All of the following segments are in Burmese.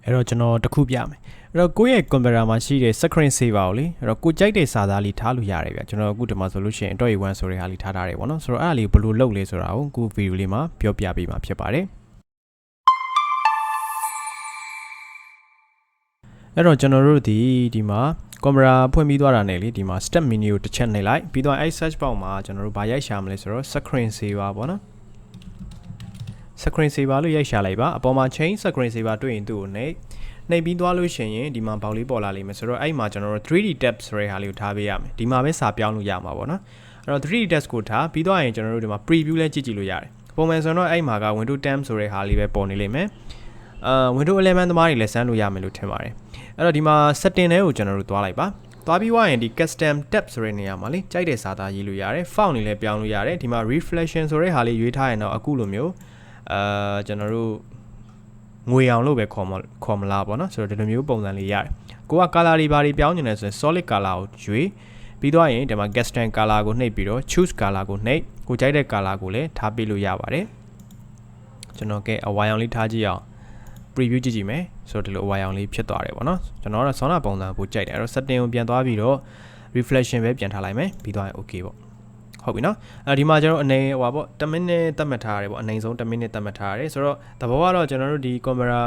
အဲ့တော့ကျွန်တော်တစ်ခုပြမယ်အဲ့တော့ကိုယ့်ရဲ့ကွန်ပျူတာမှာရှိတဲ့ screen saver ကိုလေအဲ့တော့ကိုကြိုက်တဲ့စာသားလေးထားလို့ရတယ်ဗျကျွန်တော်အခုဒီမှာဆိုလို့ရှိရင် .1 ဆိုတဲ့ဟာလေးထားထားတယ်ပေါ့နော်ဆိုတော့အဲ့ဒါလေးဘယ်လိုလုပ်လဲဆိုတာကိုအခုဗီဒီယိုလေးမှာပြောပြပေးမှာဖြစ်ပါတယ်အဲ့တော့ကျွန်တော်တို့ဒီမှာကွန်ပျူတာဖွင့်ပြီးသွားတာနဲ့လေဒီမှာ step menu ကိုတစ်ချက်နှိပ်လိုက်ပြီးတော့အဲ့ search box မှာကျွန်တော်တို့ဘာရိုက်ရှာမလဲဆိုတော့ screen saver ပေါ့နော် screen saver လို့ရိုက်ရှာလိုက်ပါအပေါ်မှာ change screen saver တွေ့ရင်သူ့ကိုနှိပ်ပြီးသွားလို့ရှိရင်ဒီမှာပေါက်လေးပေါ်လာလိမ့်မယ်ဆိုတော့အဲ့မှာကျွန်တော်တို့ 3D tab ဆိုတဲ့ဟာလေးကိုထားပေးရမယ်ဒီမှာပဲစာပြောင်းလို့ရမှာပေါ့နော်အဲ့တော့ 3D tab ကိုထားပြီးသွားရင်ကျွန်တော်တို့ဒီမှာ preview လဲကြည့်လို့ရတယ်ပုံမှန်ဆိုတော့အဲ့မှာက Windows 10ဆိုတဲ့ဟာလေးပဲပေါ်နေလိမ့်မယ်Windows 11သမားတွေလည်းစမ်းလို့ရမယ်လို့ထင်ပါတယ်အဲ့တော့ဒီမှာ setting တွေကိုကျွန်တော်တို့သွားလိုက်ပါသွားပြီးွားရင်ဒီ custom tab ဆိုတဲ့နေရာမှာလေကြိုက်တဲ့စာသားရေးလို့ရတယ် font တွေလည်းပြောင်းလို့ရတယ်ဒီမှာ reflection ဆိုတဲ့ဟာလေးရွေးထားရင်တော့အခုလိုမျိုးကျွန်တော်တို့ငွေအောင်လို့ပဲခေါ်မလားပေါ့နော်ဆိုတော့ဒီလိုမျိုးပုံစံလေးရတယ်ကိုက color တွေဘာတွေပြောင်းနေလဲဆိုရင် solid color ကိုရွေးပြီးတော့ရင်ဒီမှာ custom color ကိုနှိပ်ပြီးတော့ choose color ကိုနှိပ်ကိုကြိုက်တဲ့ color ကိုလည်းထားပေးလို့ရပါတယ်ကျွန်တော်ကအဝါရောင်လေးထားကြည့်အောင် preview ကြည့်မယ်ဆိုတော့ဒီလိုအဝါရောင်လေးဖြစ်သွားတယ်ပေါ့နော်ကျွန်တော်ကတော့ဆောင်းတာပုံစံပိုကြိုက်တယ်အဲ့တော့ setting ကိုပြန်သွားပြီးတော့ reflection ပဲပြန်ထားလိုက်မယ်ပြီးတော့ရင် okay ပေါ့ဟုတ်ပြီနော်အဲဒီမှာကျွန်တော်အနေဟိုပါပေါ့10မိနစ်သတ်မှတ်ထားရတယ်ပေါ့အနေဆုံး10မိနစ်သတ်မှတ်ထားရတယ်ဆိုတော့သဘောကတော့ကျွန်တော်တို့ဒီကွန်ပျူတာ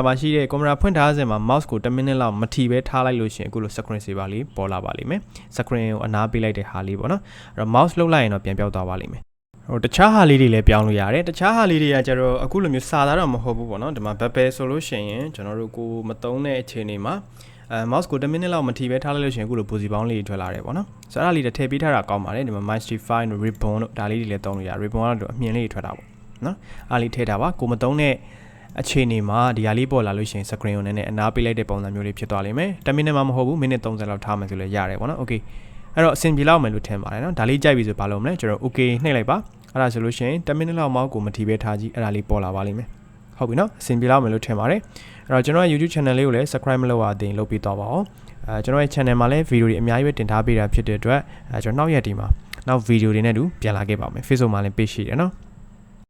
မှာရှိတဲ့ကွန်ပျူတာဖွင့်ထားစဉ်မှာ mouse ကို10မိနစ်လောက်မထီပဲထားလိုက်လို့ရှိရင်အခုလို screen saver လေးပေါ်လာပါလိမ့်မယ် screen ကိုအနားပေးလိုက်တဲ့ဟာလေးပေါ့နော်အဲ့တော့ mouse လှုပ်လိုက်ရင်တော့ပြန်ပြောက်သွားပါလိမ့်မယ်ဟိုတခြားဟာလေးတွေလည်းပြောင်းလို့ရတယ်တခြားဟာလေးတွေကကျတော့အခုလိုမျိုးစာသားတော့မဟုတ်ဘူးပေါ့နော်ဒီမှာ bubble ဆိုလို့ရှိရင်ကျွန်တော်တို့ကိုမသုံးတဲ့အခြေအနေမှာmouse ကို10မိနစ်လောက်မထီပဲထားလိုက်လို့ရှိရင်အခုလို pose ပေါင်းလေးထွက်လာတယ်ပေါ့နော်ဆိုတော့အဲ့ဒါလေးတွေထည့်ပေးထားတာကောင်းပါတယ်ဒီမှာ mystify တို့ ribbon တို့ဒါလေးတွေလည်းသုံးလို့ရ ribbon ကတော့အမြင်လေးတွေထွက်တာပေါ့နော်အားလေးထည့်ထားပါကိုမသုံးတဲ့အခြေအနေမှာဒီဟာလေးပေါ်လာလို့ရှိရင် screen ကိုနည်းနည်းအနားပေးလိုက်တဲ့ပုံစံမျိုးလေးဖြစ်သွားလိမ့်မယ်10မိနစ်မှမဟုတ်ဘူးမိနစ်30လောက်ထားမယ်ဆိုလည်းရတယ်ပေါ့နော် okay အဲ့တော့အဆင်ပြေလောက်မယ်လို့ထင်ပါတယ်နော်ဒါလေးကြိုက်ပြီဆိုဘာလုပ်မလဲကျွန်တော် okay နှိပ်လိုက်ပါအဲ့ဒါဆိုလို့ရှိရင်10မိနစ်လောက်မောက်ကိုမထီပဲထားကြည့်အဲ့ဒါလေးပေါ်လာပါလိမ့်မယ်ဟုတ်ပြီနော်အဆင်ပြေလောက်မယ်လို့ထင်ပါတယ်အဲ့တော့ကျွန်တော်ရဲ့ YouTube channel လေးကိုလည်း subscribe မလုပ်ရသေးရင်လုပ်ပြီးတော့ပါအောင်ကျွန်တော်ရဲ့ channel မှာလည်း video တွေအများကြီးပဲတင်ထားပေးတာဖြစ်တဲ့အတွက်ကျွန်တော်နောက်ရက်ဒီမှာနောက် video တွေနဲ့တူပြန်လာခဲ့ပါမယ် Facebook မှာလည်း page ရှိတယ်နော်